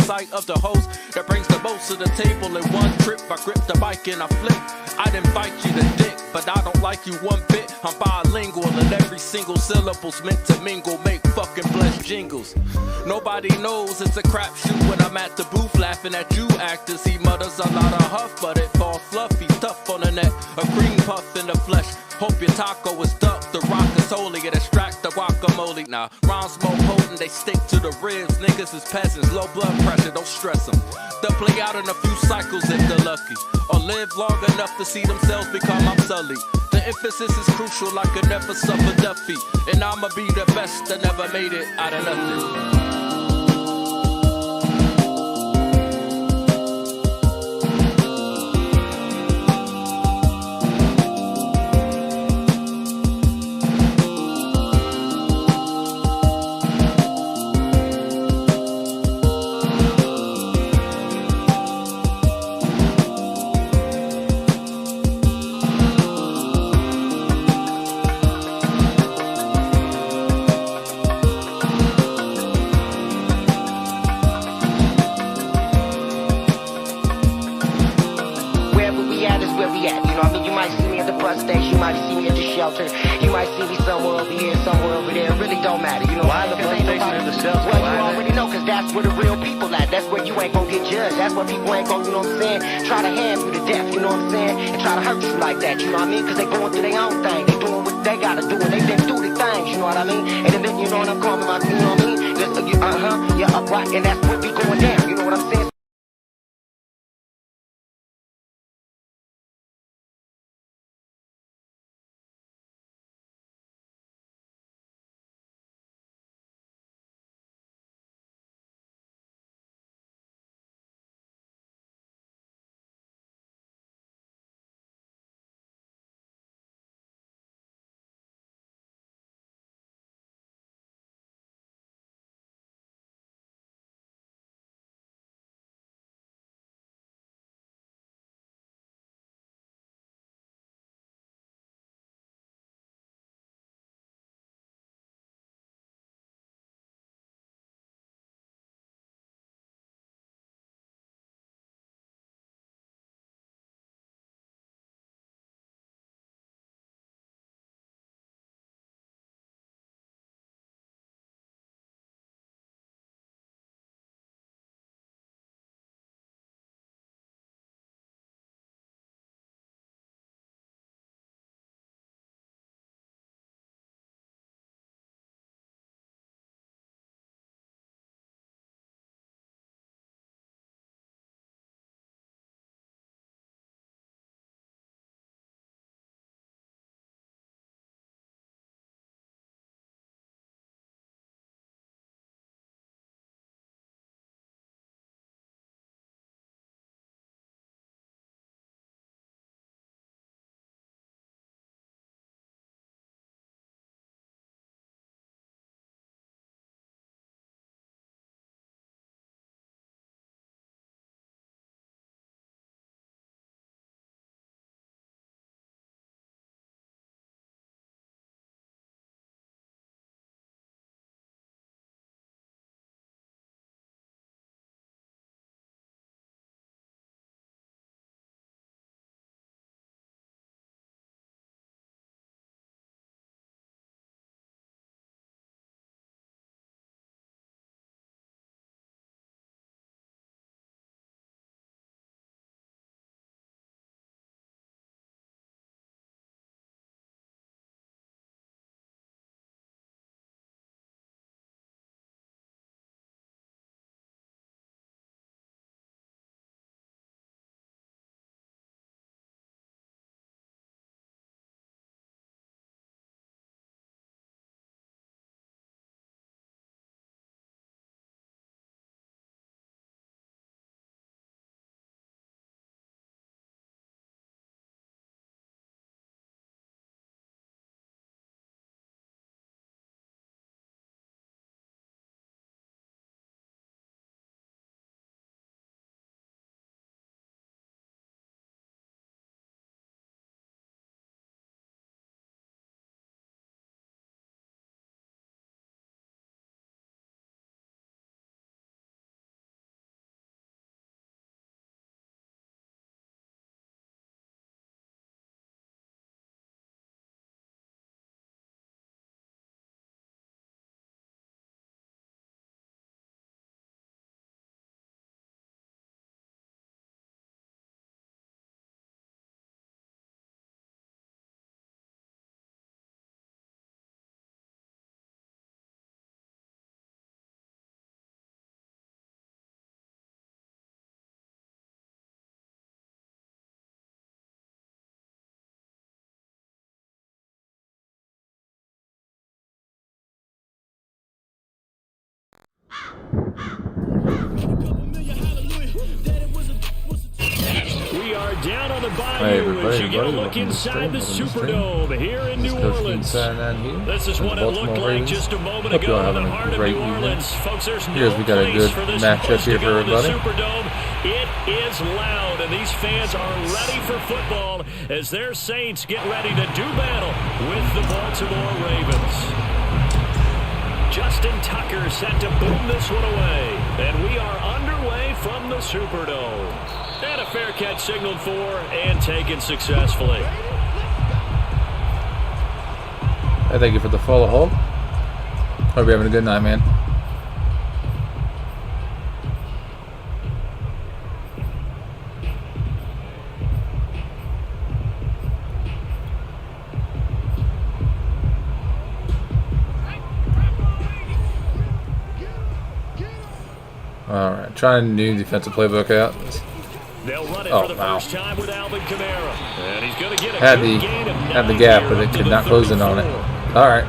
sight of the host that brings the most to the table in one trip. I grip the mic and I flip. I'd invite you to dick, but I don't like you one bit. I'm bilingual and every single syllable's meant to mingle, make fucking blessed jingles. Nobody knows it's a crapshoot when I'm at the booth laughing at you actors. He mutters a lot of huff, but it falls fluffy, tough on the net, a cream puff in the flesh. Hope your taco is ducked, the rock is holy, it extract the guacamole. Nah, rhymes more potent, they stick to the ribs. Niggas is peasants, low blood pressure, don't stress them. They'll play out in a few cycles if they're lucky, or live long enough to see themselves become obsolete. The emphasis is crucial, I could never suffer defeat, and I'ma be the best that never made it out of nothing. You might see me at the shelter. You might see me somewhere over here, somewhere over there. It really don't matter. You know why? The bus station at the shelter. Well, you already know, cause that's where the real people at. That's where you ain't gonna get judged. That's where people ain't gonna, you know what I'm saying, try to hand you to death, you know what I'm saying, and try to hurt you like that, you know what I mean? Cause they going through their own thing. They doing what they gotta do, and they been through the things, you know what I mean? And then, you know what I'm calling my, you know what I mean? Yeah, upright, and that's what be going down, you know what I'm saying? down on the bayou as you get a look inside the Superdome here in New Orleans. This is what it looked like just a moment ago in the heart of New Orleans. Folks, there's no place for this place to go in the Superdome. It is loud, and these fans are ready for football as their Saints get ready to do battle with the Baltimore Ravens. Justin Tucker set to boom this one away, and we are underway from the Superdome. And a fair catch signaled for and taken successfully. Hey, thank you for the follow, Hope. Hope you're having a good night, man. Alright, trying a new defensive playbook out. They'll run it for the first time with Alvin Kamara. And he's going to get a had the gap, but it could not close in on it. Alright.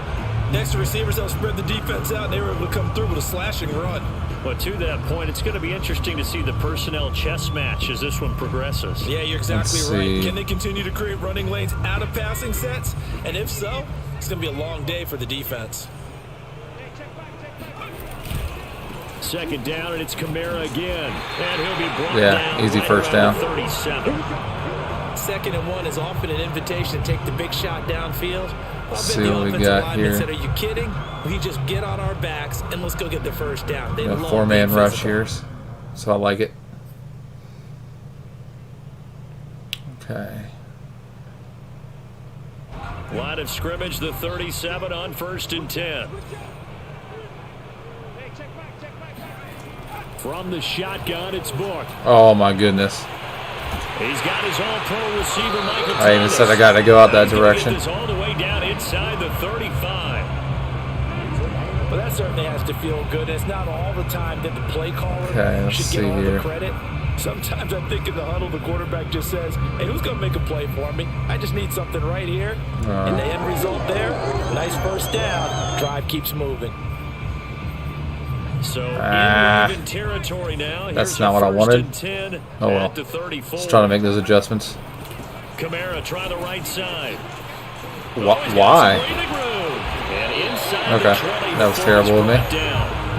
Next to receivers, they'll spread the defense out, and they were able to come through with a slashing run. But to that point, it's going to be interesting to see the personnel chess match as this one progresses. Yeah, you're exactly right. Can they continue to create running lanes out of passing sets? And if so, it's going to be a long day for the defense. Second down, and it's Kamara again. And he'll be brought down. Easy first down. 37. 2nd and 1 is often an invitation to take the big shot downfield. Let's see what we got here. Said, are you kidding? We just get on our backs and let's go get the first down. They have 4-man rush here, so I like it. Okay. Line of scrimmage, the 37 on 1st and 10. From the shotgun, it's Book. Oh my goodness. He's got his all-pro receiver, Michael I even said I got to go out that direction. All the way down inside the 35. Well, that certainly has to feel good. It's not all the time that the play caller should get all the credit. Sometimes I think in the huddle, the quarterback just says, hey, who's going to make a play for me? I just need something right here. And the end result there, nice first down. Drive keeps moving. So in territory now. That's not what I wanted. Oh well. Just trying to make those adjustments. Kamara try the right side. Why? Okay, that was terrible of me.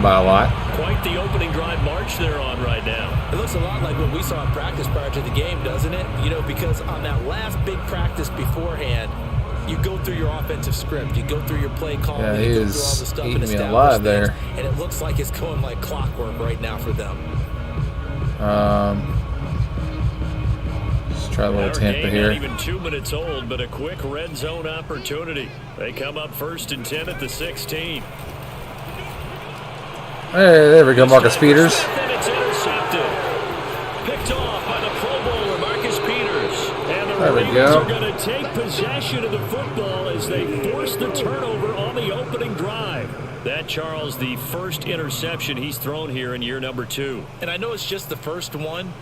By a lot. Quite the opening drive march they're on right now. It looks a lot like what we saw in practice prior to the game, doesn't it? You know, because on that last big practice beforehand, you go through your offensive script, you go through your play call, yeah, you go through all the stuff and establish things, there. And it looks like it's going like clockwork right now for them. Let's try a little Tampa here. Not even 2 minutes old, but a quick red zone opportunity. They come up 1st and 10 at the 16. Hey, there we go, Marcus Peters. And it's intercepted. Picked off by the Pro Bowler, Marcus Peters. And the Ravens are going to take possession of the football as they force the turnover on the opening drive. That, Charles, the first interception he's thrown here in year number 2. And I know it's just the first one,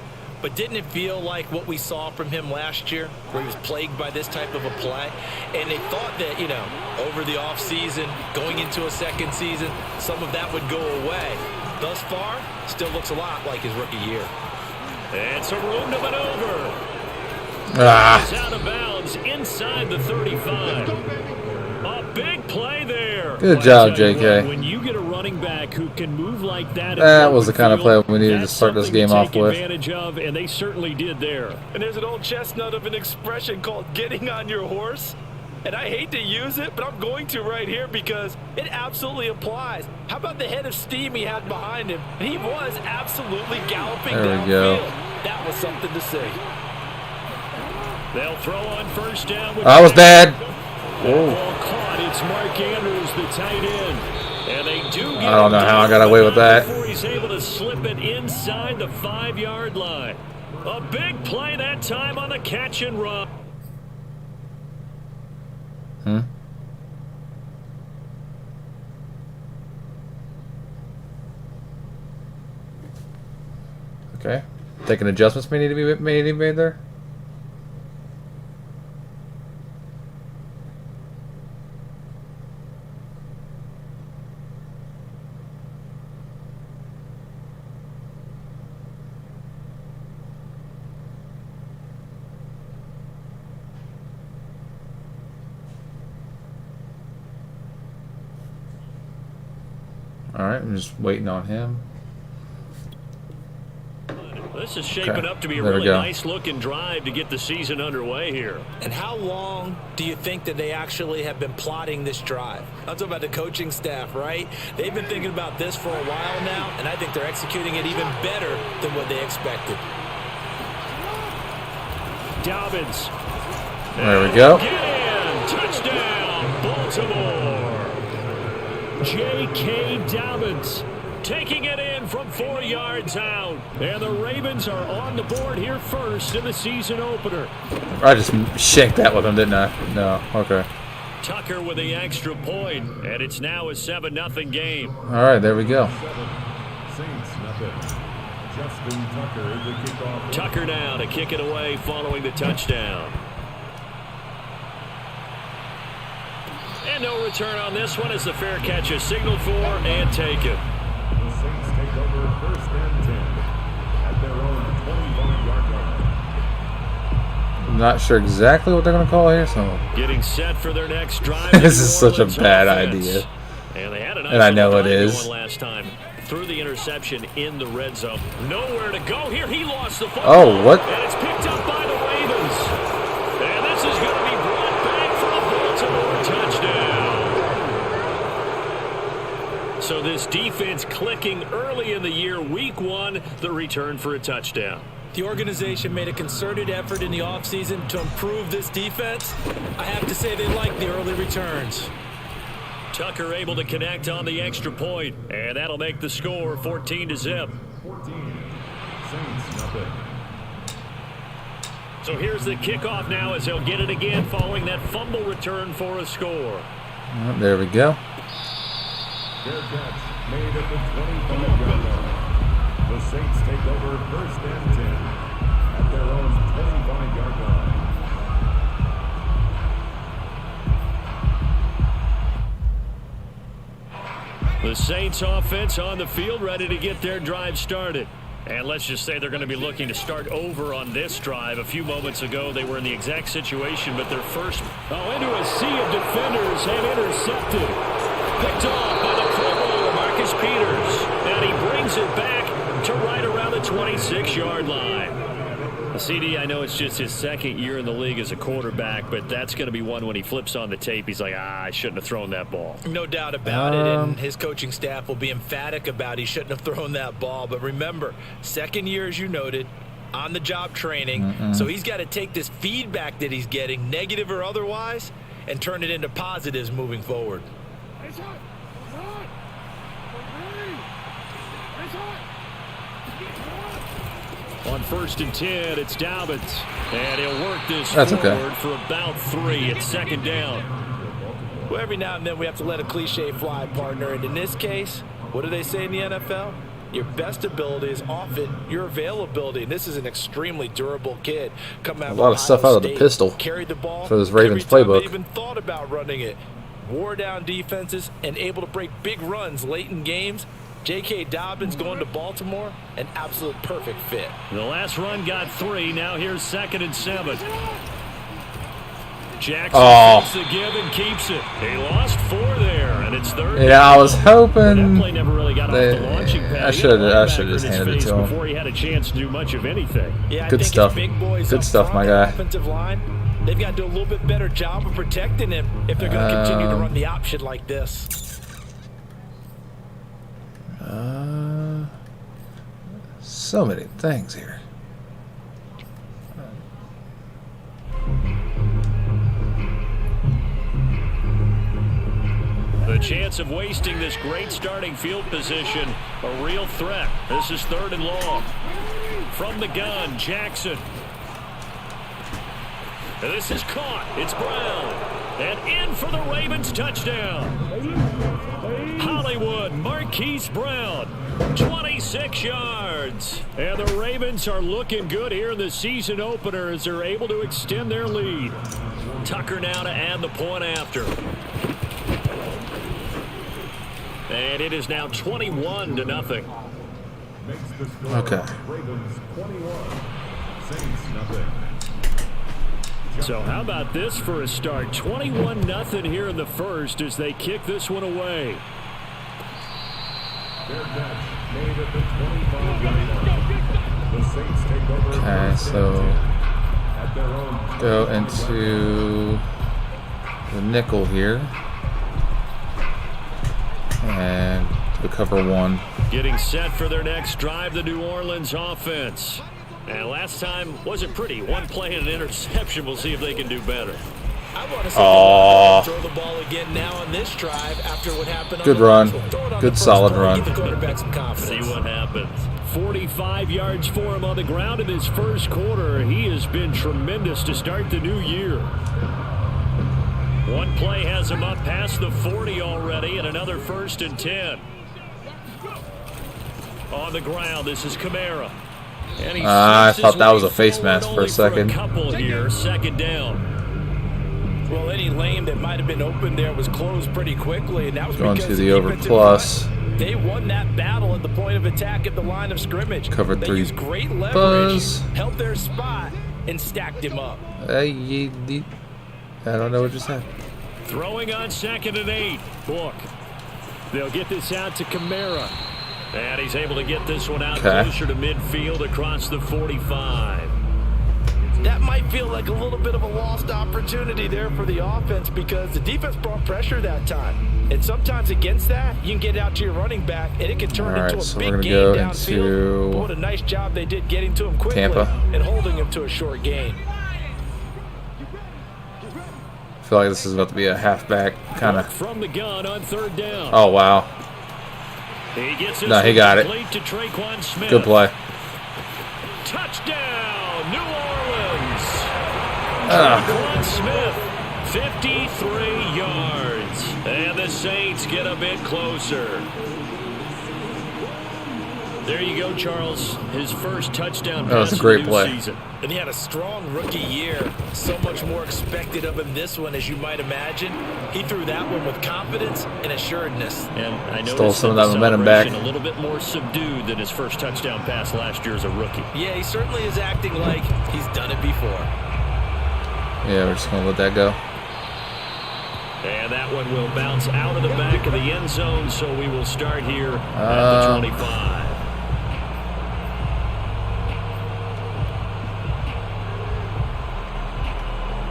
but didn't it feel like what we saw from him last year, where he was plagued by this type of a play? And they thought that, you know, over the offseason, going into a second season, some of that would go away. Thus far, still looks a lot like his rookie year. And some room to maneuver. It's out of bounds inside the 35. A big play there. Good job, JK. When you get a running back who can move like that was the kind of play we needed to start this game off with. Advantage of, and they certainly did there. And there's an old chestnut of an expression called getting on your horse. And I hate to use it, but I'm going to right here because it absolutely applies. How about the head of steam he had behind him? And he was absolutely galloping downfield. That was something to see. They'll throw on 1st down. That was bad. Ball caught. It's Mark Andrews, the tight end. And they do get I don't know how I got away with that. Before he's able to slip it inside the 5-yard line. A big play that time on the catch and run. Okay. Thinking adjustments may need to be made there. Alright, I'm just waiting on him. This is shaping up to be a really nice-looking drive to get the season underway here. And how long do you think that they actually have been plotting this drive? I'm talking about the coaching staff, right? They've been thinking about this for a while now, and I think they're executing it even better than what they expected. Dobbins. There we go. Get in. Touchdown, Baltimore. J.K. Dobbins taking it in from 4 yards out. And the Ravens are on the board here first in the season opener. I just shanked that with him, didn't I? No. Okay. Tucker with the extra point, and it's now a 7-0 game. All right, there we go. Tucker now to kick it away following the touchdown. And no return on this one as the fair catch is signaled for and taken. The Saints take over 1st and 10 at their own 25-yard line. I'm not sure exactly what they're going to call here, so getting set for their next drive. This is such a bad idea. And they had a nice and I know it is. Last time through the interception in the red zone. Nowhere to go here. He lost the football. Oh, what? And it's picked up by the Ravens. And this is going to be brought back for a Baltimore touchdown. So this defense clicking early in the year, week 1, the return for a touchdown. The organization made a concerted effort in the offseason to improve this defense. I have to say they like the early returns. Tucker able to connect on the extra point, and that'll make the score 14-0. 14. Saints nothing. So here's the kickoff now as they'll get it again following that fumble return for a score. There we go. Fair catch made at the 25-yard line. The Saints take over 1st and 10 at their own 25-yard line. The Saints offense on the field ready to get their drive started. And let's just say they're going to be looking to start over on this drive. A few moments ago, they were in the exact situation, but their first... into a sea of defenders and intercepted. Picked off by the Cobra, Marcus Peters. And he brings it back to right around the 26-yard line. CD, I know it's just his second year in the league as a quarterback, but that's going to be one when he flips on the tape. He's like, I shouldn't have thrown that ball. No doubt about it, and his coaching staff will be emphatic about he shouldn't have thrown that ball. But remember, second year, as you noted, on-the-job training. So he's got to take this feedback that he's getting, negative or otherwise, and turn it into positives moving forward. On 1st and 10, it's Dobbins. And he'll work this forward for about 3. It's second down. Well, every now and then we have to let a cliche fly, partner. And in this case, what do they say in the NFL? Your best ability is often your availability. And this is an extremely durable kid. Coming out a lot of stuff out of the pistol carried the ball for this Ravens playbook. They even thought about running it. Wore down defenses and able to break big runs late in games. J.K. Dobbins going to Baltimore, an absolute perfect fit. The last run got 3. Now here's 2nd and 7. Jackson takes the give and keeps it. He lost 4 there, and it's 3rd. Yeah, I was hoping that play never really got off the launching pad. I should have just handed it to him before he had a chance to do much of anything. Yeah, good stuff. Good stuff, my guy. Offensive line, they've got to do a little bit better job of protecting him if they're going to continue to run the option like this. So many things here. The chance of wasting this great starting field position, a real threat. This is 3rd and long. From the gun, Jackson. And this is caught. It's Brown. And in for the Ravens touchdown. Hollywood, Marquise Brown, 26 yards. And the Ravens are looking good here in the season opener as they're able to extend their lead. Tucker now to add the point after. And it is now 21-0. Okay. Ravens 21. Saints nothing. So how about this for a start? 21-0 here in the first as they kick this one away. Fair catch made at the 25-yard line. The Saints take over. Okay, so At their own go into the nickel here. And to cover 1. Getting set for their next drive, the New Orleans offense. And last time wasn't pretty. One play and an interception. We'll see if they can do better. I want to see throw the ball again now on this drive after what happened. Good run. Good solid run. Give the quarterback some confidence. See what happens. 45 yards for him on the ground in his first quarter. He has been tremendous to start the new year. One play has him up past the 40 already, and another 1st and 10. On the ground, this is Kamara. I thought that was a face mask for a second. Couple here, 2nd down. Well, any lane that might have been open there was closed pretty quickly, and that was Going because to the over plus. They won that battle at the point of attack at the line of scrimmage. Covered 3 used great leverage, buzz. held their spot, and stacked him up. I don't know what just happened. Throwing on 2nd and 8. Look, they'll get this out to Kamara. And he's able to get this one out closer to midfield across the 45. That might feel like a little bit of a lost opportunity there for the offense because the defense brought pressure that time. And sometimes against that, you can get out to your running back, and it can turn into a big game downfield. But what a nice job they did getting to him quickly and holding him to a short gain. I feel like this is about to be a halfback kind of. From the gun on 3rd down. Oh, wow. He gets No, he got it. To Smith. Good play. Touchdown, New Orleans. Tre'Quan Smith, 53 yards. And the Saints get a bit closer. There you go, Charles. His first touchdown pass. That was a great play. Season. And he had a strong rookie year. So much more expected of him this one, as you might imagine. He threw that one with confidence and assuredness. And I stole some of that momentum back. A little bit more subdued than his first touchdown pass last year as a rookie. Yeah, he certainly is acting like he's done it before. Yeah, we're just going to let that go. And that one will bounce out of the back of the end zone, so we will start here at the 25.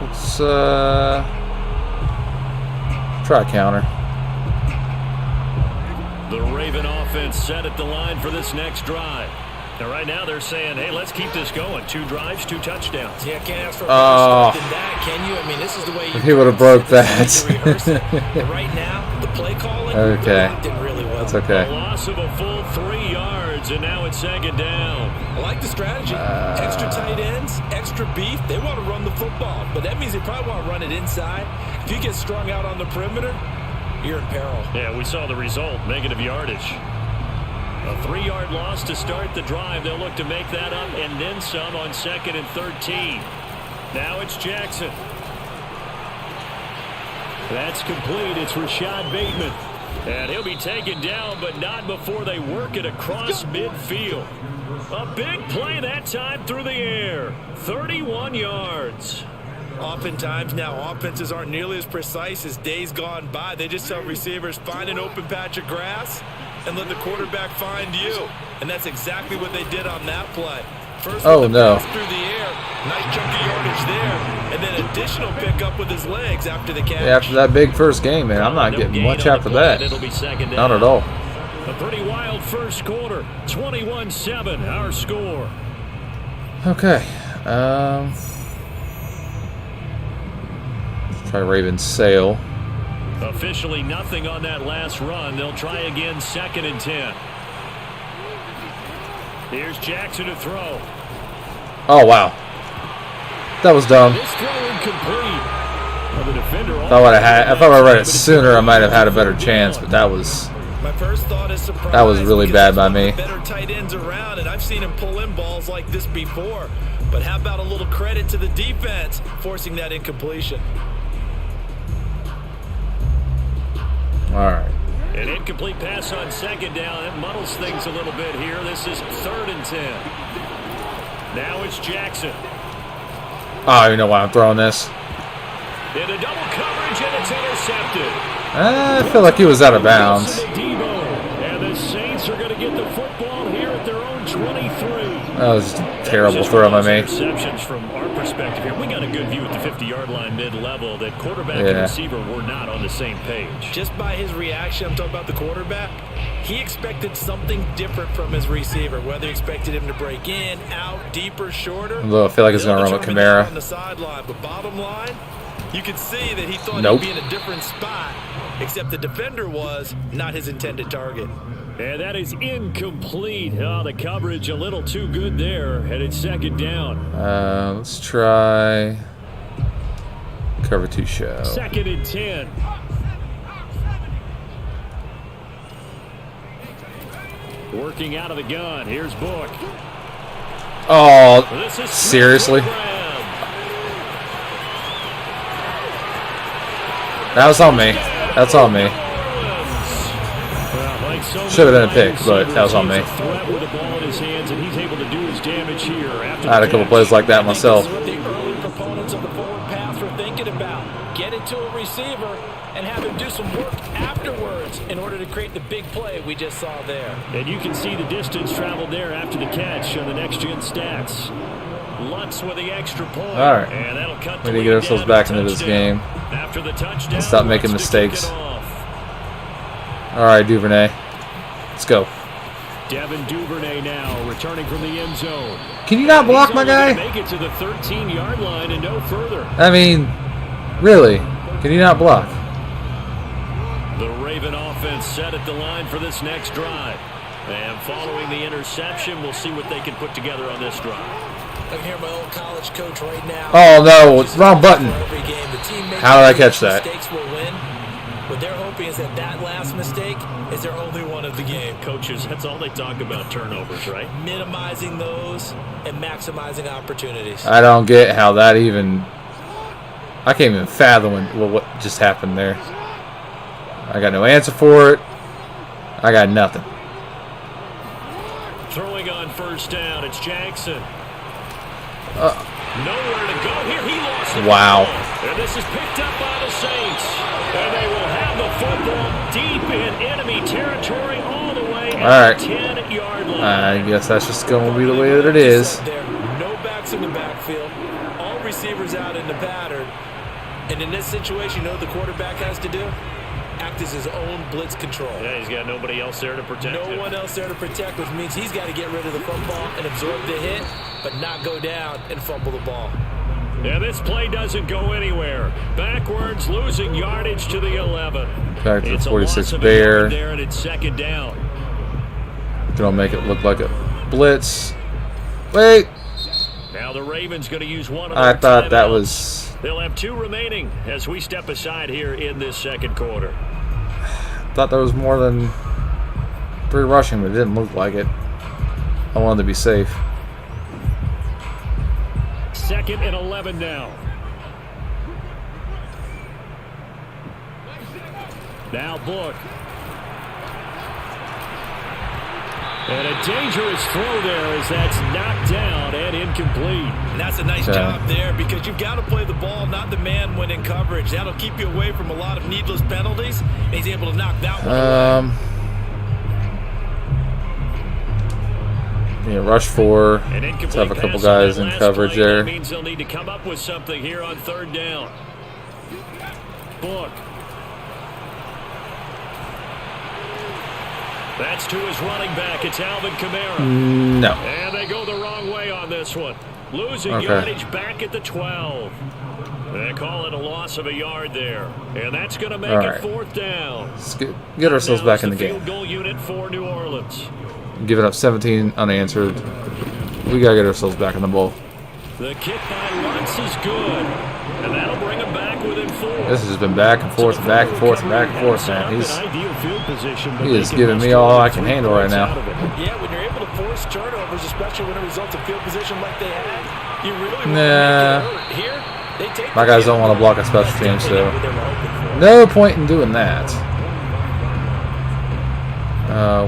Let's try counter. The Raven offense set at the line for this next drive. Now, right now they're saying, hey, let's keep this going. 2 drives, 2 touchdowns. Yeah, can't ask for a better start than that, can you? I mean, this is the way you he would have broke that. Right now, the play calling didn't really well. That's okay. A loss of a full 3 yards, and now it's 2nd down. I like the strategy. Extra tight ends, extra beef. They want to run the football, but that means they probably want to run it inside. If you get strung out on the perimeter, you're in peril. Yeah, we saw the result, negative yardage. A 3-yard loss to start the drive. They'll look to make that up and then some on 2nd and 13. Now it's Jackson. That's complete. It's Rashad Bateman. And he'll be taken down, but not before they work it across midfield. A big play that time through the air. 31 yards. Oftentimes now, offenses aren't nearly as precise as days gone by. They just tell receivers, find an open patch of grass and let the quarterback find you. And that's exactly what they did on that play. First through the air, nice chunk of yardage there, and then additional pickup with his legs after the catch. Yeah, after that big first game, man, I'm not getting much after that. Not at all. A pretty wild first quarter. 21-7, our score. Okay. Let's try Ravens sail. Officially nothing on that last run. They'll try again 2nd and 10. Here's Jackson to throw. Oh, wow. That was dumb. This throw incomplete. Well, the defender if I read it sooner, I might have had a better chance, but that was my first thought is surprise. That was really bad by me. Better tight ends around, and I've seen him pull in balls like this before. But how about a little credit to the defense forcing that incompletion? All right. An incomplete pass on 2nd down. That muddles things a little bit here. This is 3rd and 10. Now it's Jackson. Oh, you know why I'm throwing this? In a double coverage, and it's intercepted. I feel like he was out of bounds. And the Saints are That was just a terrible throw by me. Interceptions from our perspective here. We got a good view at the 50-yard line mid-level that quarterback and receiver were not on the same page. Just by his reaction, I'm talking about the quarterback, he expected something different from his receiver, whether he expected him to break in, out, deeper, shorter. Although I feel like it's going to run with Kamara. On the sideline, but bottom line, you could see that he thought Nope. he'd be in a different spot, except the defender was not his intended target. And that is incomplete. Oh, the coverage a little too good there, and it's second down. Let's try cover 2 show. 2nd and 10. Working out of the gun. Here's Book. Oh, seriously? That was on me. That's on me. Should have been a pick, but that was on me. I had a couple plays like that myself. What the early proponents of the forward pass were thinking about. Get it to a receiver and have him do some work afterwards in order to create the big play we just saw there. And you can see the distance traveled there after the catch on the next-gen stats. Lutz with the extra point. All right. And that'll cut We need to get ourselves back into this game. After the touchdown, Stop making mistakes. All right, Duvernay. Let's go. Devin Duvernay now returning from the end zone. Can you not block my guy? Make it to the 13-yard line and no further. I mean, really? Can you not block? The Raven offense set at the line for this next drive. And following the interception, we'll see what they can put together on this drive. I can hear my old college coach right now. Oh no, it's wrong button. How did I catch that? Mistakes will win. What they're hoping is that that last mistake is their only one of the game. Coaches, that's all they talk about, turnovers, right? Minimizing those and maximizing opportunities. I don't get how that even... I can't even fathom what just happened there. I got no answer for it. I got nothing. Throwing on first down, it's Jackson. Nowhere to go here. He lost it. Wow. And this is picked up by the Saints. And they will have the football deep in enemy territory all the way at the 10-yard line. I guess that's just going to be the way that it is. No backs in the backfield. All receivers out in the pattern. And in this situation, you know what the quarterback has to do? Act as his own blitz control. Yeah, he's got nobody else there to protect him. No one else there to protect, which means he's got to get rid of the football and absorb the hit, but not go down and fumble the ball. Yeah, this play doesn't go anywhere. Backwards, losing yardage to the 11. Back to the 46 there. Bear. And it's second down. Gonna make it look like a blitz. Wait. Now the Ravens going to use one of I their thought that timeouts. was... They'll have 2 remaining as we step aside here in this second quarter. Thought there was more than 3 rushing, but it didn't look like it. I wanted to be safe. 2nd and 11 now. Now Book. And a dangerous throw there as that's knocked down and incomplete. And that's a nice job there because you've got to play the ball, not the man when in coverage. That'll keep you away from a lot of needless penalties. And he's able to knock that one away. Yeah, rush 4. Let's have a couple guys in coverage there. That means they'll need to come up with something here on 3rd down. Book. That's to his running back. It's Alvin Kamara. No. And they go the wrong way on this one. Losing yardage back at the 12. They call it a loss of a yard there. And that's going to make it 4th down. Let's get ourselves back in the game. Field goal unit for New Orleans. Giving up 17 unanswered. We got to get ourselves back in the bowl. The kick by Lutz is good. And that'll bring him back within 4. This has been back and forth, back and forth, and back and forth, man. He is giving me all I can handle right now. Yeah, when you're able to force turnovers, especially when it results in field position like they had, you really want to make it hurt. Here, they take my guys don't want to block a special team, so no point in doing that.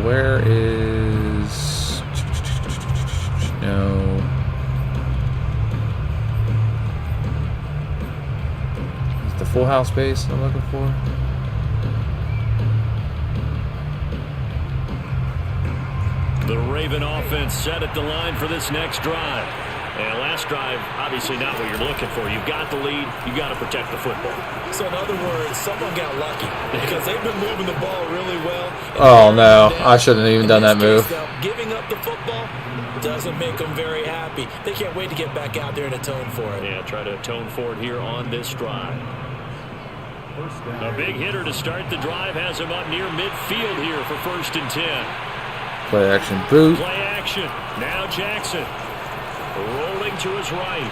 Where is... No... The full house base I'm looking for. The Raven offense set at the line for this next drive. And last drive, obviously not what you're looking for. You've got the lead. You've got to protect the football. So in other words, someone got lucky because they've been moving the ball really well. Oh, no. I shouldn't have even done that move. Though, giving up the football doesn't make them very happy. They can't wait to get back out there and atone for it. Yeah, try to atone for it here on this drive. A big hitter to start the drive has him up near midfield here for 1st and 10. Play action boot. Play action. Now Jackson. Rolling to his right.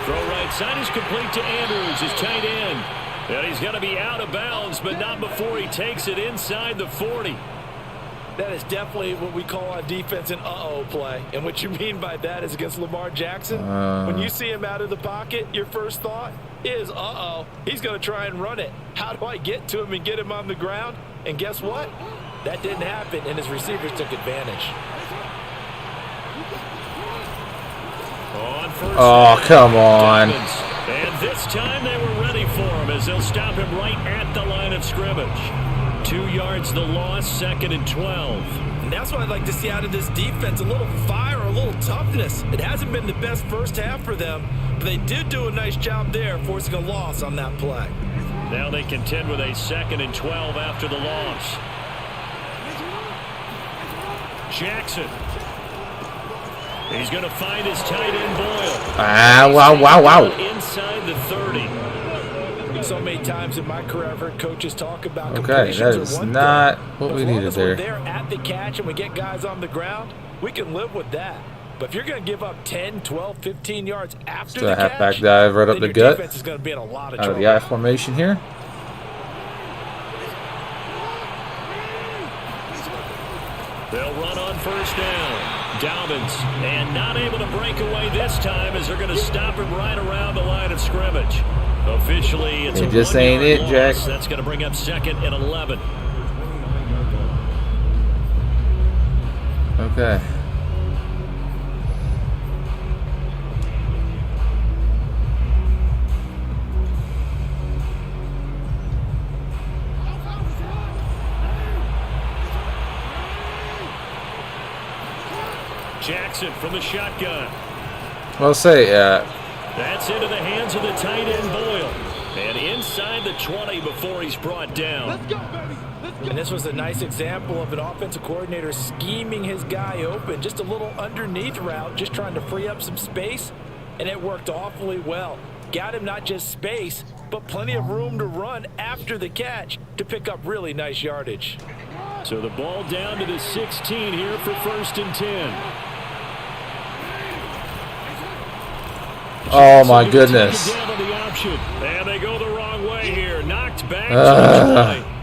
Throw right side is complete to Andrews, his tight end. And he's going to be out of bounds, but not before he takes it inside the 40. That is definitely what we call on defense an uh-oh play. And what you mean by that is against Lamar Jackson. When you see him out of the pocket, your first thought is, uh-oh, he's going to try and run it. How do I get to him and get him on the ground? And guess what? That didn't happen, and his receivers took advantage. Oh, come on. And this time they were ready for him as they'll stop him right at the line of scrimmage. 2 yards the loss, 2nd and 12. And that's what I'd like to see out of this defense, a little fire, a little toughness. It hasn't been the best first half for them, but they did do a nice job there forcing a loss on that play. Now they contend with a 2nd and 12 after the loss. Jackson. He's going to find his tight end Boyle. Wow. Inside the 30. So many times in my career I've heard coaches talk about okay, that is not what we needed there. As long as we're there at the catch and we get guys on the ground, we can live with that. But if you're going to give up 10, 12, 15 yards after the catch, halfback dive right up the gut. Defense is going to be in a lot of out trouble. of the I formation here. They'll run on 1st down. Dobbins, and not able to break away this time as they're going to stop him right around the line of scrimmage. Officially, it's it a just ain't it, loss. Jack. That's going to bring up 2nd and 11. Okay. Jackson from the shotgun. Well, say, That's into the hands of the tight end Boyle. And inside the 20 before he's brought down. Let's go, baby. Let's go. And this was a nice example of an offensive coordinator scheming his guy open. Just a little underneath route, just trying to free up some space. And it worked awfully well. Got him not just space, but plenty of room to run after the catch to pick up really nice yardage. So the ball down to the 16 here for 1st and 10. oh my goodness. And they go the wrong way here. Knocked back to the 20.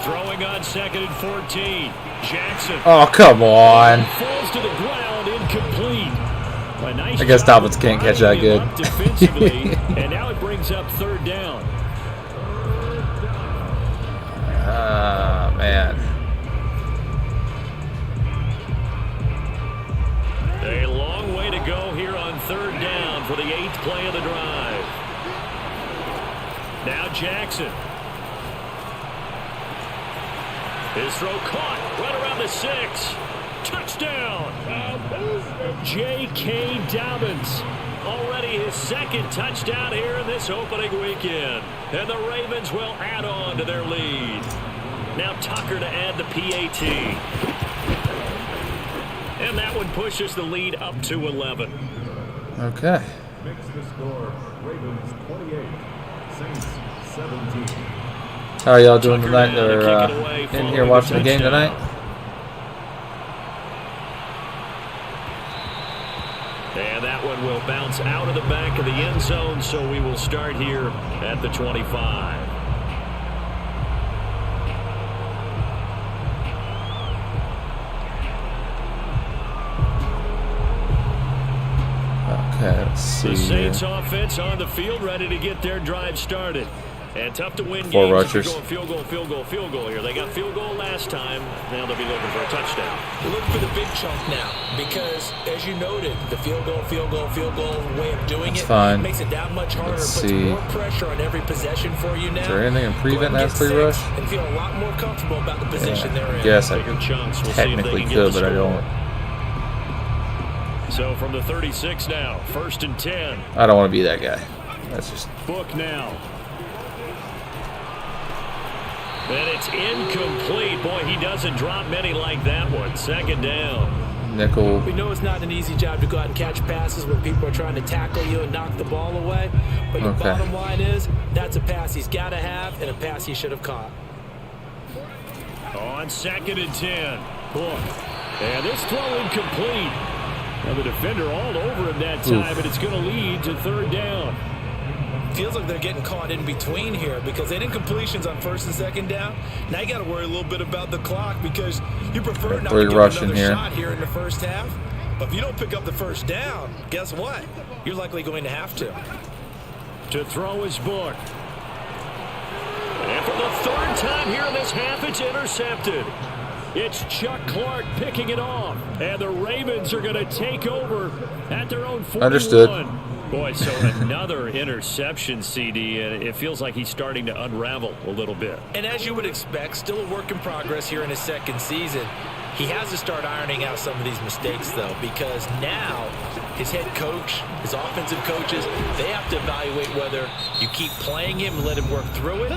Throwing on 2nd and 14. Jackson. Oh, come on. Falls to the ground, incomplete. Nice I guess Dobbins can't catch that good. Defensively, and now it brings up 3rd down. Man. A long way to go here on 3rd down for the 8th play of the drive. Now Jackson. His throw caught right around the 6. Touchdown. J.K. Dobbins. Already his 2nd touchdown here in this opening weekend. And the Ravens will add on to their lead. Now Tucker to add the PAT. And that one pushes the lead up to 11. Okay. Makes the score Ravens 28, Saints 17. How are y'all doing tonight? Or in here watching the game tonight? And that one will bounce out of the back of the end zone, so we will start here at the 25. Okay, let's see. The Saints offense on the field, ready to get their drive started. And tough to win 4 games rushers. if you're going field goal here. They got field goal last time. Now they'll be looking for a touchdown. They're looking for the big chunk now because, as you noted, the field goal way of doing it makes it that much harder. Puts more pressure on every possession for you now. Is there anything in prevent that 3 rush? And feel a lot more comfortable about the position they're in. Yes, I chunks. technically could, but I don't. So from the 36 now, 1st and 10. I don't want to be that guy. That's just Book now. And it's incomplete. Boy, he doesn't drop many like that one. 2nd down. nickel. We know it's not an easy job to go out and catch passes when people are trying to tackle you and knock the ball away. But the bottom line is, that's a pass he's got to have and a pass he should have caught. On 2nd and 10. Book. And this throw incomplete. Now the defender all over him that time, and it's going to lead to 3rd down. Feels like they're getting caught in between here because they didn't completions on 1st and 2nd down. Now you got to worry a little bit about the clock because you prefer not to get another shot here in the first half. But if you don't pick up the 1st down, guess what? You're likely going to have to. To throw his Book. And for the 3rd time here in this half, it's intercepted. It's Chuck Clark picking it off. And the Ravens are going to take over at their own 41. Understood. Boy, so another interception, CD, and it feels like he's starting to unravel a little bit. And as you would expect, still a work in progress here in his 2nd season. He has to start ironing out some of these mistakes, though, because now his head coach, his offensive coaches, they have to evaluate whether you keep playing him and let him work through it,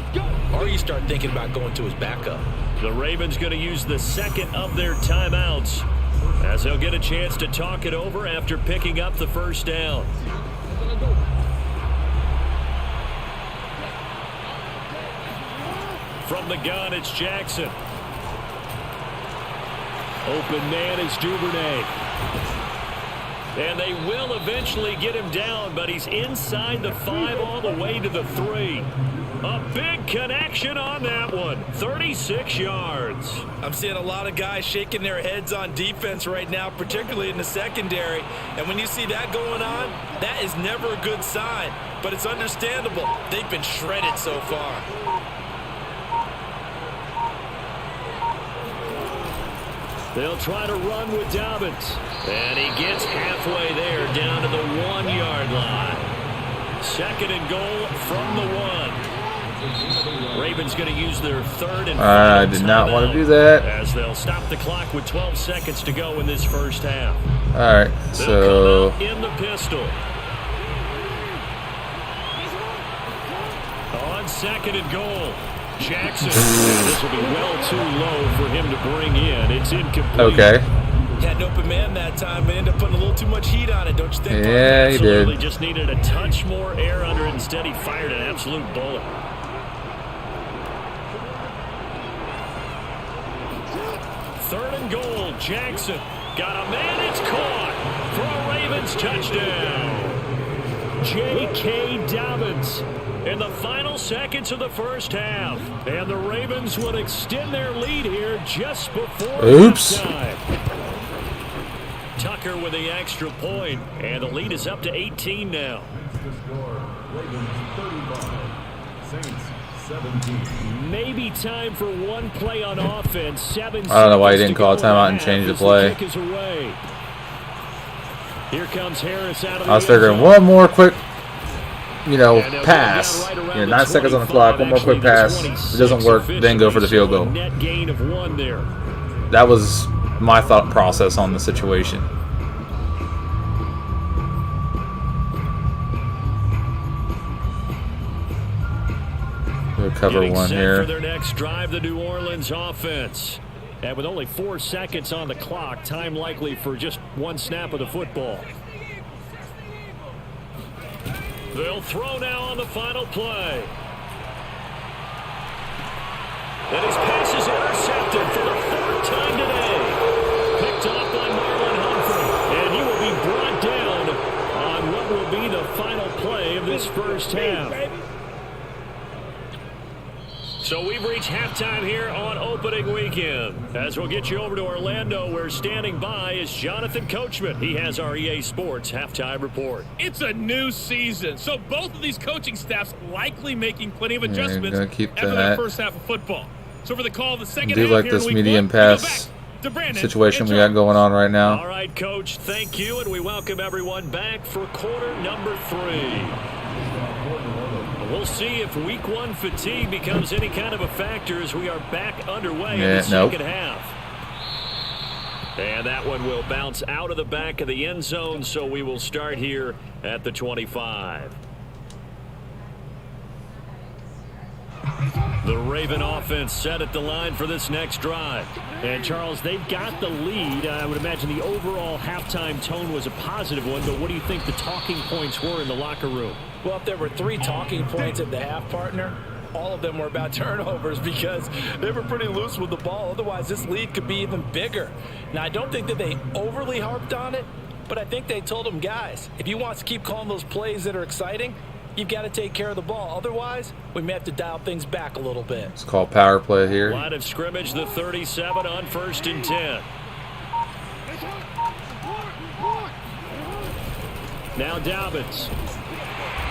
or you start thinking about going to his backup. The Ravens going to use the 2nd of their timeouts as they'll get a chance to talk it over after picking up the 1st down. From the gun, it's Jackson. Open man is Duvernay. And they will eventually get him down, but he's inside the 5 all the way to the 3. A big connection on that one. 36 yards. I'm seeing a lot of guys shaking their heads on defense right now, particularly in the secondary. And when you see that going on, that is never a good sign. But it's understandable. They've been shredded so far. They'll try to run with Dobbins. And he gets halfway there down to the 1-yard line. 2nd and goal from the 1. Ravens going to use their 3rd and I did not want to do that. As they'll stop the clock with 12 seconds to go in this first half. All right, so in the pistol. On 2nd and goal. Jackson. This will be well too low for him to bring in. It's incomplete. Okay. Had an open man that time, but ended up putting a little too much heat on it, don't you think? Yeah, he did. Just needed a touch more air under it. Instead, he fired an absolute bullet. 3rd and goal. Jackson got a man. It's caught for a Ravens touchdown. J.K. Dobbins in the final seconds of the first half. And the Ravens would extend their lead here just before halftime. Tucker with the extra point, and the lead is up to 18 now. Ravens 35, Saints 17. Maybe time for one play on offense. 7 I don't know why he didn't call a timeout and change the play. Here comes Harris out of I was figuring one more quick, pass. 9 seconds on the clock, one more quick pass. If it doesn't work, then go for the field goal. Net gain of 1 there. That was my thought process on the situation. We'll cover one here. For their next drive, the New Orleans offense. And with only 4 seconds on the clock, time likely for just 1 snap of the football. They'll throw now on the final play. And his pass is intercepted for the 3rd time today. Picked off by Marlon Humphrey. And he will be brought down on what will be the final play of this first half. So we've reached halftime here on opening weekend. As we'll get you over to Orlando, where standing by is Jonathan Coachman. He has our EA Sports halftime report. It's a new season, so both of these coaching staffs likely making plenty of adjustments after that first half of football. So for the call of the second half, like this medium pass situation we got going on right now. All right, Coach, thank you, and we welcome everyone back for quarter number 3. We'll see if week 1 fatigue becomes any kind of a factor as we are back underway in the second half. And that one will bounce out of the back of the end zone, so we will start here at the 25. The Raven offense set at the line for this next drive. And, Charles, they've got the lead. I would imagine the overall halftime tone was a positive one, but what do you think the talking points were in the locker room? Well, if there were 3 talking points at the half, partner, all of them were about turnovers because they were pretty loose with the ball. Otherwise, this lead could be even bigger. Now, I don't think that they overly harped on it, but I think they told them, guys, if you want to keep calling those plays that are exciting, you've got to take care of the ball. Otherwise, we may have to dial things back a little bit. It's called power play here. Line of scrimmage, the 37 on 1st and 10. Now Dobbins.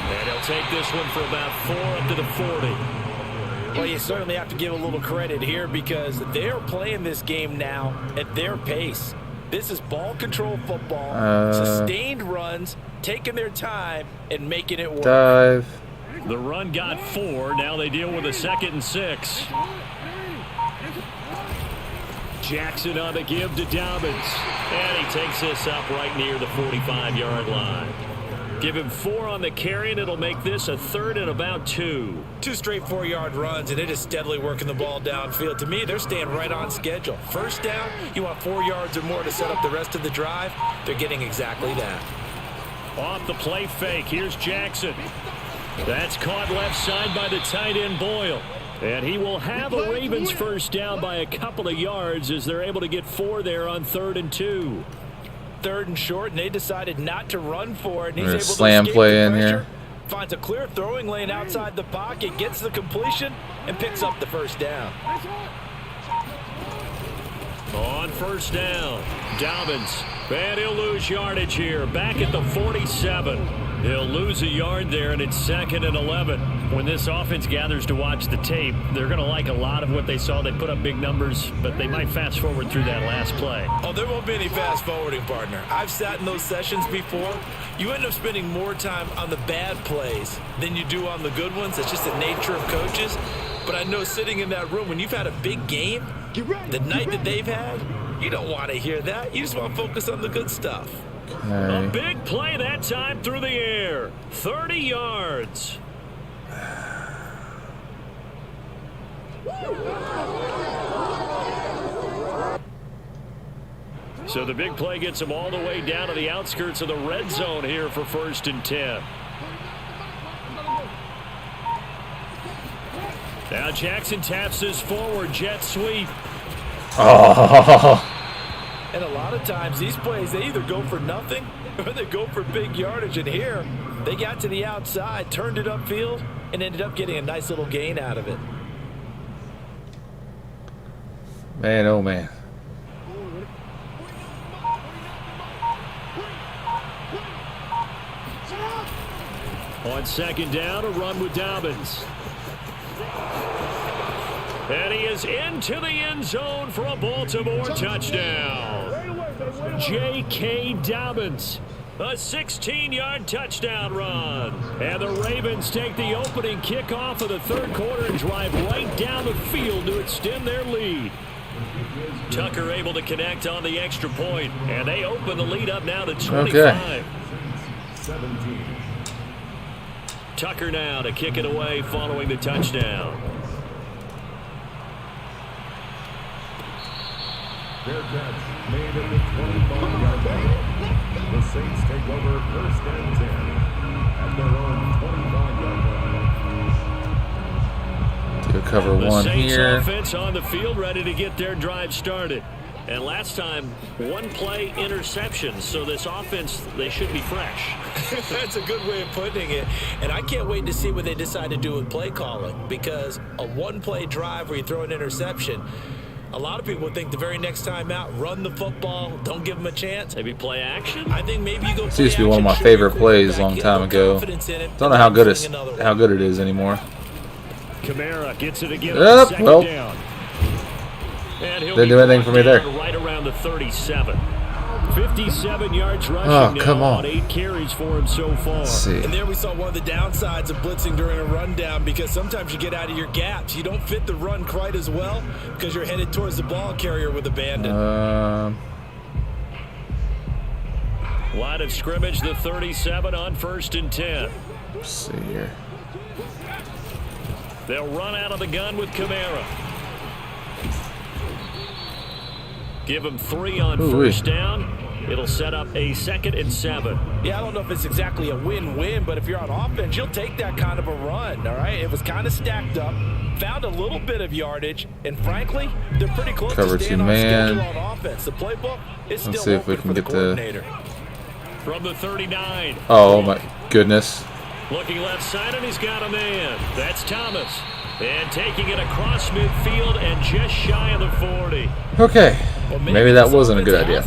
And he'll take this one for about 4 up to the 40. Well, you certainly have to give a little credit here because they're playing this game now at their pace. This is ball control football, sustained runs, taking their time and making it work. Dive. The run got 4. Now they deal with a 2nd and 6. Jackson on the give to Dobbins. And he takes this up right near the 45-yard line. Give him 4 on the carry, and it'll make this a 3rd and about 2. 2 straight 4-yard runs, and it is steadily working the ball downfield. To me, they're staying right on schedule. First down, you want 4 yards or more to set up the rest of the drive. They're getting exactly that. Off the play fake, here's Jackson. That's caught left side by the tight end Boyle. And he will have a Ravens first down by a couple of yards as they're able to get 4 there on 3rd and 2. 3rd and short, and they decided not to run for it. And he's able slam to play the in pressure, here. finds a clear throwing lane outside the pocket, gets the completion, and picks up the first down. On first down, Dobbins. And he'll lose yardage here. Back at the 47. He'll lose a yard there, and it's 2nd and 11. When this offense gathers to watch the tape, they're going to like a lot of what they saw. They put up big numbers, but they might fast forward through that last play. Oh, there won't be any fast forwarding, partner. I've sat in those sessions before. You end up spending more time on the bad plays than you do on the good ones. It's just the nature of coaches. But I know sitting in that room, when you've had a big game, the night that they've had, you don't want to hear that. You just want to focus on the good stuff. A big play that time through the air. 30 yards. So the big play gets him all the way down to the outskirts of the red zone here for 1st and 10. Now Jackson taps his forward jet sweep. Oh. And a lot of times these plays, they either go for nothing or they go for big yardage. And here, they got to the outside, turned it upfield, and ended up getting a nice little gain out of it. Man, oh man. On 2nd down, a run with Dobbins. And he is into the end zone for a Baltimore touchdown. J.K. Dobbins, a 16-yard touchdown run. And the Ravens take the opening kickoff of the 3rd quarter and drive right down the field to extend their lead. Tucker able to connect on the extra point, and they open the lead up now to 25. Okay. 17. Tucker now to kick it away following the touchdown. Their catch made at the 25-yard line. The Saints take over 1st and 10 at their own 25-yard line. Do cover one Saints here. Offense on the field, ready to get their drive started. And last time, one play interception. So this offense, they should be fresh. That's a good way of putting it. And I can't wait to see what they decide to do with play calling. Because a one-play drive where you throw an interception, a lot of people would think the very next time out, run the football, don't give them a chance. Maybe play action? I think maybe you go. This used to be one of my favorite plays a long time ago. Don't know how good it is anymore. Kamara gets it again. Yep, well, down. didn't do anything for me there. Right around the 37. 57 yards rushing Oh, come on. 8 carries for him so far. Let's see. And there we saw one of the downsides of blitzing during a rundown, because sometimes you get out of your gaps. You don't fit the run quite as well because you're headed towards the ball carrier with abandon. Line of scrimmage, the 37 on 1st and 10. Let's see here. They'll run out of the gun with Kamara. Give him 3 on first down. It'll set up a 2nd and 7. Yeah, I don't know if it's exactly a win-win, but if you're on offense, you'll take that kind of a run, all right? It was kind of stacked up, found a little bit of yardage, and frankly, they're pretty close to staying on schedule on offense. The playbook is still see if we open can for the get coordinator. From the 39. Oh, my goodness. Looking left side, and he's got a man. That's Thomas. And taking it across midfield and just shy of the 40. Okay. Well, maybe that wasn't a good idea.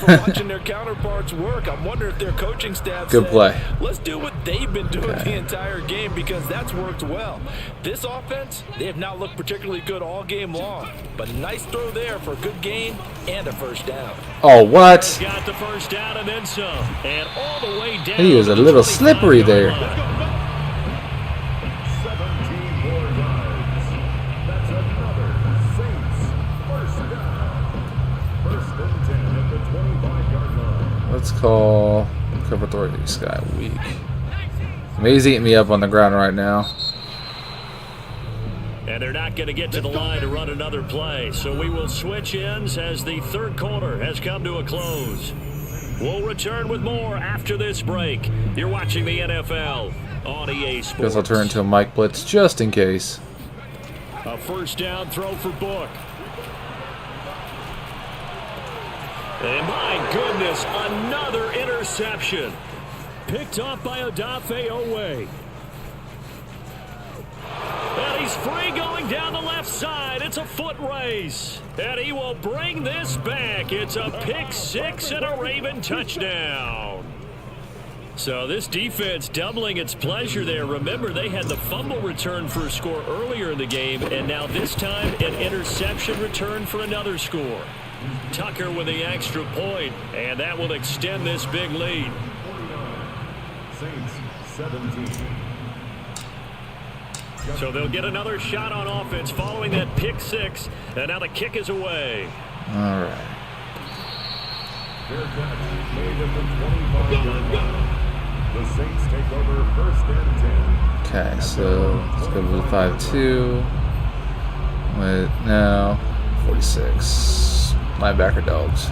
Watching their counterparts work, I'm wondering if their coaching staff good said, play. Let's do what they've been doing the entire game, because that's worked well. This offense, they have not looked particularly good all game long, but nice throw there for a good gain and a first down. Oh, what? Got the first down and then some, and all the way down. He was a little slippery there. 17 more yards. That's another Saints first down. 1st and 10 at the 25-yard line. Let's call cover 3 this guy weak. I mean, he's eating me up on the ground right now. And they're not going to get to the line to run another play. So we will switch ends as the 3rd quarter has come to a close. We'll return with more after this break. You're watching the NFL on EA Sports. Guess I'll turn into a Mike Blitz just in case. A first down throw for Book. And my goodness, another interception. Picked off by Odafe Owe. And he's free going down the left side. It's a foot race. And he will bring this back. It's a pick 6 and a Raven touchdown. So this defense doubling its pleasure there. Remember, they had the fumble return for a score earlier in the game, and now this time an interception return for another score. Tucker with the extra point, and that will extend this big lead. Saints 17. So they'll get another shot on offense following that pick 6, and now the kick is away. All right. Fair catch made at the 25-yard line. The Saints take over 1st and 10. Okay, so let's go with the 5-2. With now 46. Linebacker dogs.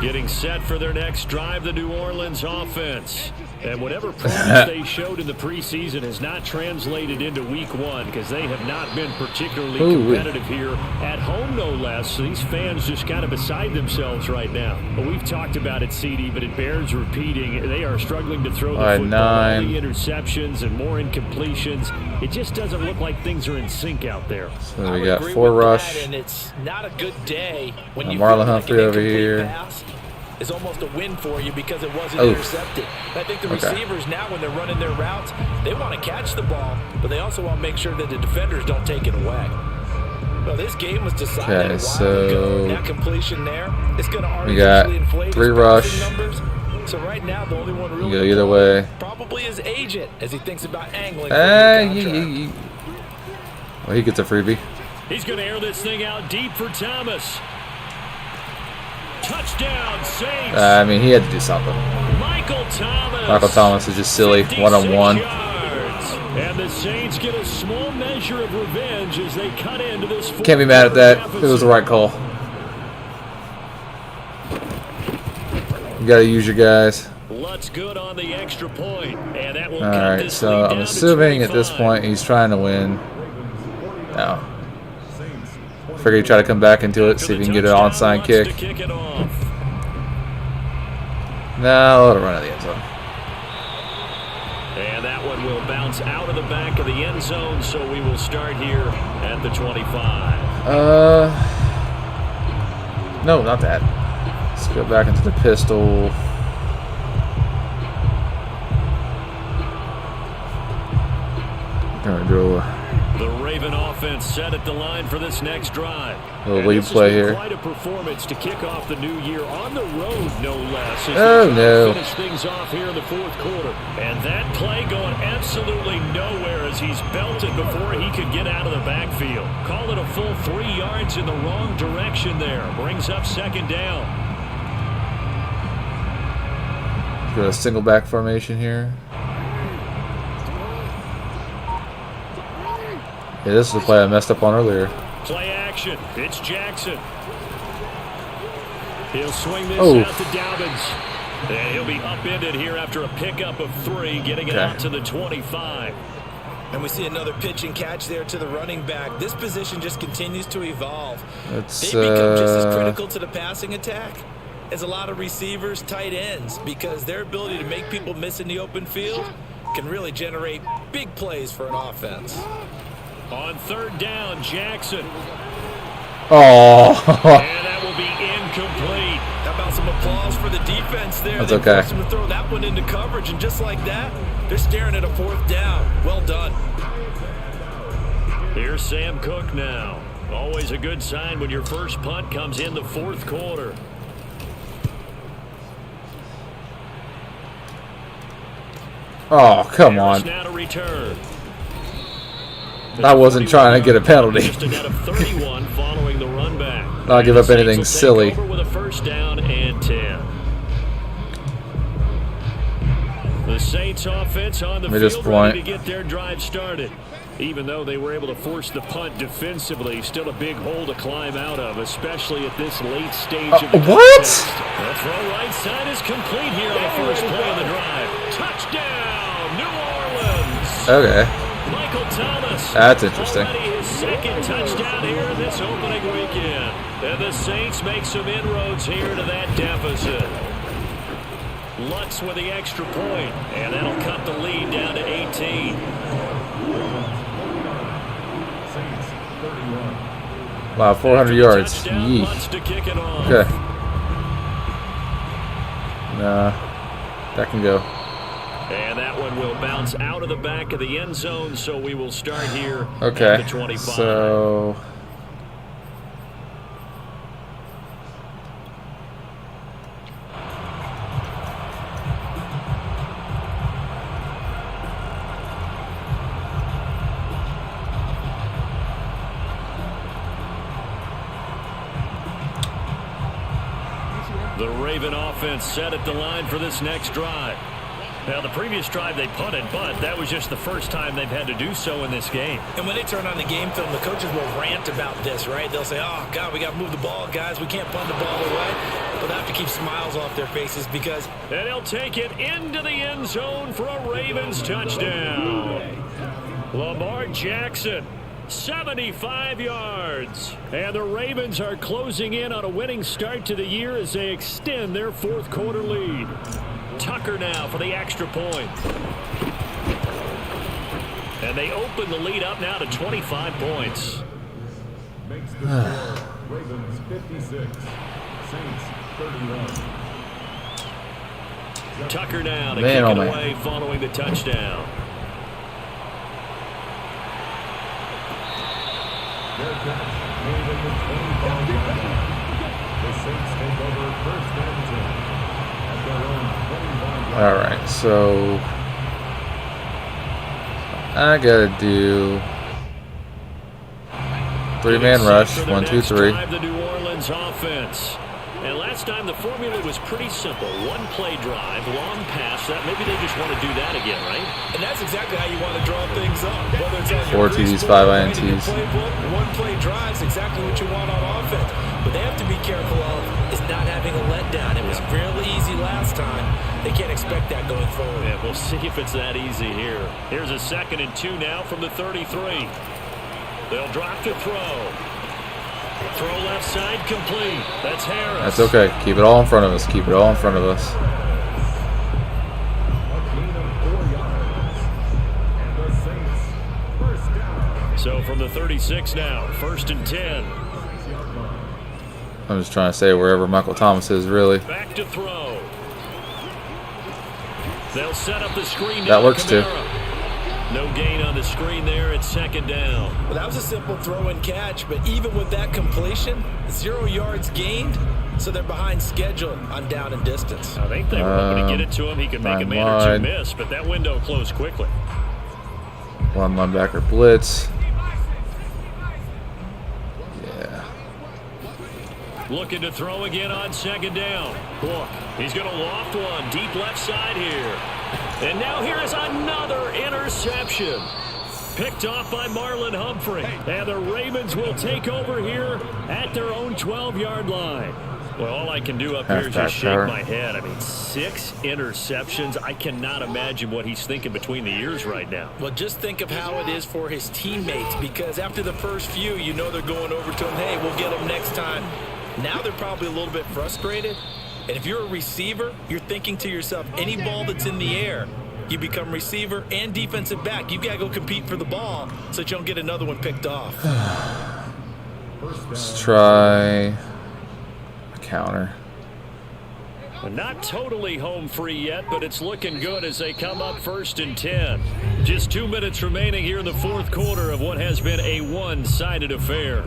Getting set for their next drive, the New Orleans offense. And whatever promise they showed in the preseason has not translated into week 1, because they have not been particularly competitive here at home, no less. These fans just kind of beside themselves right now. But we've talked about it, CD, but it bears repeating. They are struggling to throw the football, all the interceptions and more incompletions. It just doesn't look like things are in sync out there. So we got 4 rush. And it's not a good day when you Marlon Humphrey over here. Is almost a win for you because it wasn't intercepted. I think the receivers now, when they're running their routes, they want to catch the ball, but they also want to make sure that the defenders don't take it away. Well, this game was decided a while ago. That completion there, it's going to artificially inflate 3 rush. numbers. So right now, the only one really go either way. Probably his agent as he thinks about angling. Well, he gets a freebie. He's going to air this thing out deep for Thomas. Touchdown, Saints. I mean, he had to do something. Michael Thomas is just silly. 1-on-1. And the Saints get a small measure of revenge as they cut into this. Can't be mad at that. It was the right call. You got to use your guys. Lutz good on the extra point, and that will all right, so I'm assuming at this point he's trying to win. No. figure you try to come back into it, see if you can get an onside kick. No, let it run out of the end zone. And that one will bounce out of the back of the end zone, so we will start here at the 25. No, not that. Let's go back into the pistol. Gonna do the Raven offense set at the line for this next drive. A little lead play here. Quite a performance to kick off the new year on the road, no less. Oh no! Finish things off here in the fourth quarter, and that play going absolutely nowhere as he's belted before he could get out of the backfield. Call it a full 3 yards in the wrong direction there. Brings up second down. Got a single back formation here. Yeah, this is the play I messed up on earlier. Play action. It's Jackson. He'll swing this out to Dobbins. And he'll be upended here after a pickup of 3, getting it out to the 25. And we see another pitch and catch there to the running back. This position just continues to evolve. They become just as critical to the passing attack as a lot of receivers, tight ends, because their ability to make people miss in the open field can really generate big plays for an offense. On third down, Jackson. Oh. And that will be incomplete. How about some applause for the defense there? That's okay. They forced him to throw that one into coverage, and just like that, they're staring at a fourth down. Well done. Here's Sam Cook now. Always a good sign when your first punt comes in the fourth quarter. Oh, come on. Now to return. I wasn't trying to get a penalty. Just a net of 31 following the run back. Not give up anything silly. With a first down and 10. The Saints offense on the field ready to get their drive started. Even though they were able to force the punt defensively, still a big hole to climb out of, especially at this late stage of the contest. The throw right side is complete here on the first play of the drive. Touchdown, New Orleans. Okay. Michael Thomas. That's interesting. Already his second touchdown here in this opening weekend. And the Saints make some inroads here to that deficit. Lutz with the extra point, and that'll cut the lead down to 18. Wow, 400 yards. Yee. Okay. Nah, that can go. And that one will bounce out of the back of the end zone, so we will start here at the 25. So the Raven offense set at the line for this next drive. Now, the previous drive they punted, but that was just the first time they've had to do so in this game. And when they turn on the game film, the coaches will rant about this, right? They'll say, oh, God, we got to move the ball, guys. We can't punt the ball away. But they have to keep smiles off their faces because... And he'll take it into the end zone for a Ravens touchdown. Lamar Jackson, 75 yards. And the Ravens are closing in on a winning start to the year as they extend their fourth quarter lead. Tucker now for the extra point. And they open the lead up now to 25 points. Makes the score Ravens 56, Saints 31. Tucker now to kick it away following the touchdown. Their catch made at the 25-yard line. The Saints take over first and 10 at their own 25-yard line. all right, so I gotta do 3-man rush, 1, 2, 3. The New Orleans offense. And last time the formula was pretty simple. One play drive, long pass. That maybe they just want to do that again, right? And that's exactly how you want to draw things up. Whether it's on 4 TDs, 5 INTs. One play drive is exactly what you want on offense. But they have to be careful of is not having a letdown. It was fairly easy last time. They can't expect that going forward. Yeah, we'll see if it's that easy here. Here's a 2nd and 2 now from the 33. They'll drop to throw. Throw left side complete. That's Harris. That's okay. Keep it all in front of us. Keep it all in front of us. So from the 36 now, 1st and 10. I'm just trying to say wherever Michael Thomas is, really. Back to throw. They'll set up the screen. That works too. No gain on the screen there. It's 2nd down. Well, that was a simple throw and catch, but even with that completion, 0 yards gained, so they're behind schedule on down and distance. I think they were hoping to get it to him. He could make a man or two miss, but that window closed quickly. One linebacker blitz. Looking to throw again on 2nd down. Look, he's going to loft one deep left side here. And now here is another interception. Picked off by Marlon Humphrey. And the Ravens will take over here at their own 12-yard line. Well, all I can do up here is just shake my head. I mean, 6 interceptions. I cannot imagine what he's thinking between the ears right now. Well, just think of how it is for his teammates, because after the first few, you know they're going over to him, hey, we'll get him next time. Now they're probably a little bit frustrated. And if you're a receiver, you're thinking to yourself, any ball that's in the air, you become receiver and defensive back. You've got to go compete for the ball so that you don't get another one picked off. Let's try a counter. Not totally home free yet, but it's looking good as they come up 1st and 10. Just 2 minutes remaining here in the 4th quarter of what has been a one-sided affair.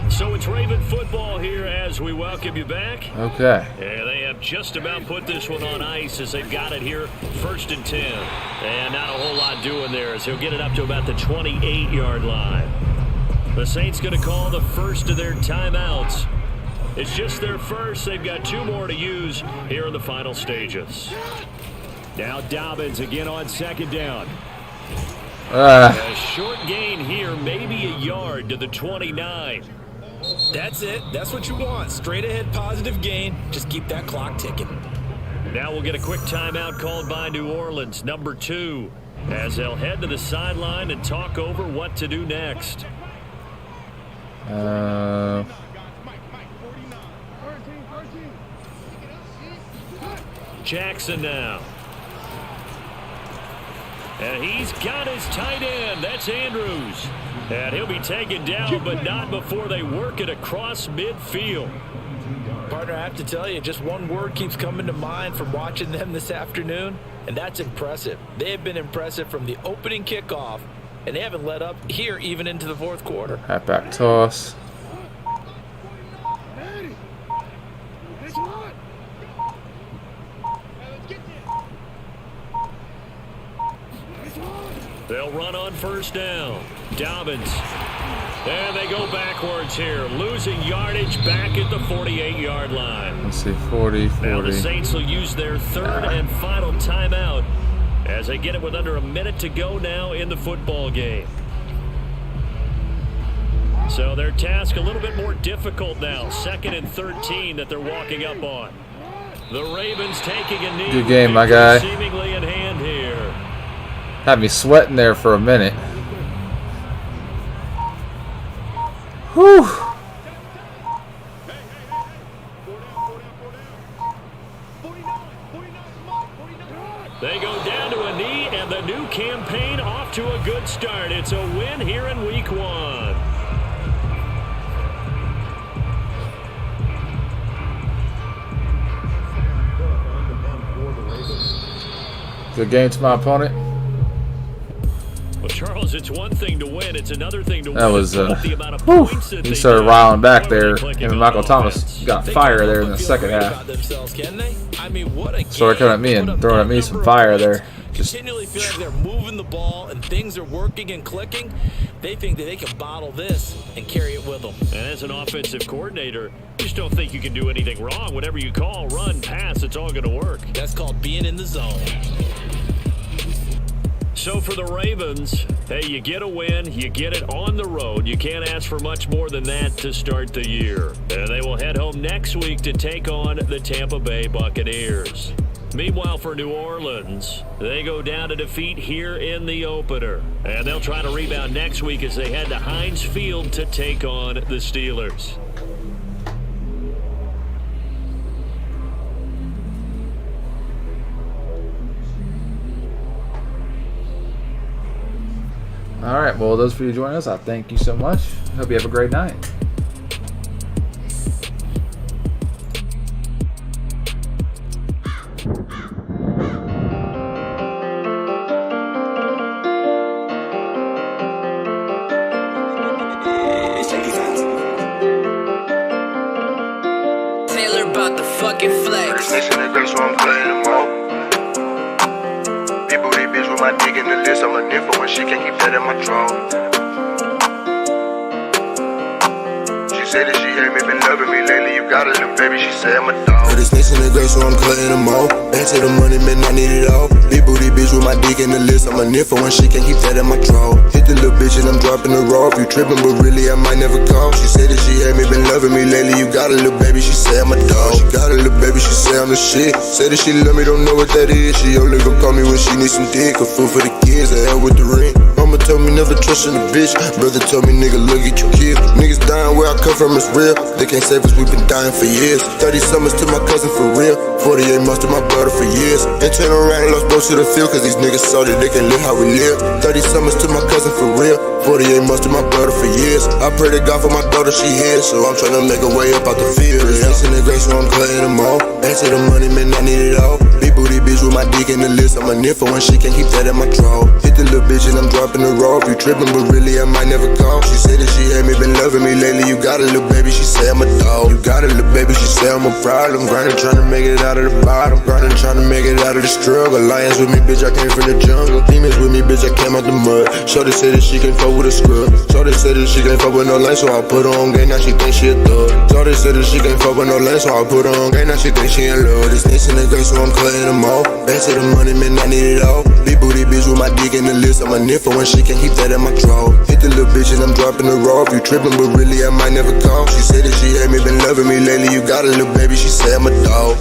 So it's Raven football here as we welcome you back. Okay. Yeah, they have just about put this one on ice as they've got it here, 1st and 10. And not a whole lot doing there as he'll get it up to about the 28-yard line. The Saints going to call the first of their timeouts. It's just their first. They've got 2 more to use here in the final stages. Now Dobbins again on 2nd down. A short gain here, maybe a yard to the 29. That's it. That's what you want. Straight ahead positive gain. Just keep that clock ticking. Now we'll get a quick timeout called by New Orleans, number 2, as they'll head to the sideline and talk over what to do next. Jackson now. And he's got his tight end. That's Andrews. And he'll be taken down, but not before they work it across midfield. Partner, I have to tell you, just one word keeps coming to mind from watching them this afternoon, and that's impressive. They have been impressive from the opening kickoff, and they haven't let up here even into the 4th quarter. Halfback toss. They'll run on 1st down. Dobbins. And they go backwards here, losing yardage back at the 48-yard line. Let's see, 40. Now the Saints will use their 3rd and final timeout as they get it with under a minute to go now in the football game. So their task a little bit more difficult now. 2nd and 13 that they're walking up on. The Ravens taking a knee. Good game, my guy. Seemingly in hand here. Had me sweating there for a minute. Whew. They go down to a knee, and the new campaign off to a good start. It's a win here in week 1. Good game to my opponent. Well, Charles, it's one thing to win. It's another thing to win. That was, he started riling back there. Him and Michael Thomas got fire there in the 2nd half. Started coming at me and throwing at me some fire there. Just continually feel like they're moving the ball and things are working and clicking. They think that they can bottle this and carry it with them. And as an offensive coordinator, you just don't think you can do anything wrong. Whatever you call, run, pass, it's all going to work. That's called being in the zone. So for the Ravens, hey, you get a win, you get it on the road. You can't ask for much more than that to start the year. And they will head home next week to take on the Tampa Bay Buccaneers. Meanwhile, for New Orleans, they go down to defeat here in the opener. And they'll try to rebound next week as they head to Heinz Field to take on the Steelers. All right, well, those for you joining us, I thank you so much. Hope you have a great night. Taylor about the fucking flex. My dick in the list, I'm a nympho and she can't keep that in my drawer. She said that she hate me, been loving me lately. You got it, little baby, she said I'm a dog. Put this snakes in the grave, so I'm cutting them off. Back to the money, man, I need it all. Big booty bitch with my dick in the list, I'm a nympho and she can't keep that in my drawer. Hit the little bitch and I'm dropping the raw. If you tripping, but really I might never call. She said that she hate me, been loving me lately. You got it, little baby, she said I'm a dog. She got it, little baby, she said I'm the shit. Said that she love me, don't know what that is. She only gon' call me when she needs some dick. A fool for the kids, I hell with the ring. Mama told me never trust in a bitch. Brother told me, nigga, look at your kids. Niggas dying where I come from, it's real. They can't save us, we been dying for years. 30 summers to my cousin for real. 48 months to my brother for years. Then turn around and lost both to the field, cause these niggas saw that they can live how we live. 30 summers to my cousin for real. 48 months to my brother for years. I pray to God for my daughter, she here. So I'm tryna make a way up out the field. It's in the grace, so I'm cutting them off. Answer the money, man, I need it all. Big booty bitch with my dick in the list. I'm a nympho and she can't keep that in my drawer. Hit the little bitch and I'm dropping the raw. If you tripping, but really I might never call. She said that she hate me, been loving me lately. You got it, little baby, she say I'm a dog. You got it, little baby, she say I'm a problem. Grinding, trying to make it out of the bottom. Grinding, trying to make it out of the struggle. Lions with me, bitch, I came from the jungle. Demons with me, bitch, I came out the mud. Shorty said that she can't fuck with a scrub. Shorty said that she can't fuck with no lane, so I put her on game, now she think she a thug. Shorty said that she can't fuck with no lane, so I put her on game, now she think she in love. This snakes in the grace, so I'm cutting them off. Back to the money, man, I need it all. Big booty bitch with my dick in the list. I'm a nympho and she can't keep that in my drawer. Hit the little bitch and I'm dropping the raw. If you tripping, but really I might never call. She said that she hate me, been loving me lately. You got it, little baby, she said I'm a dog.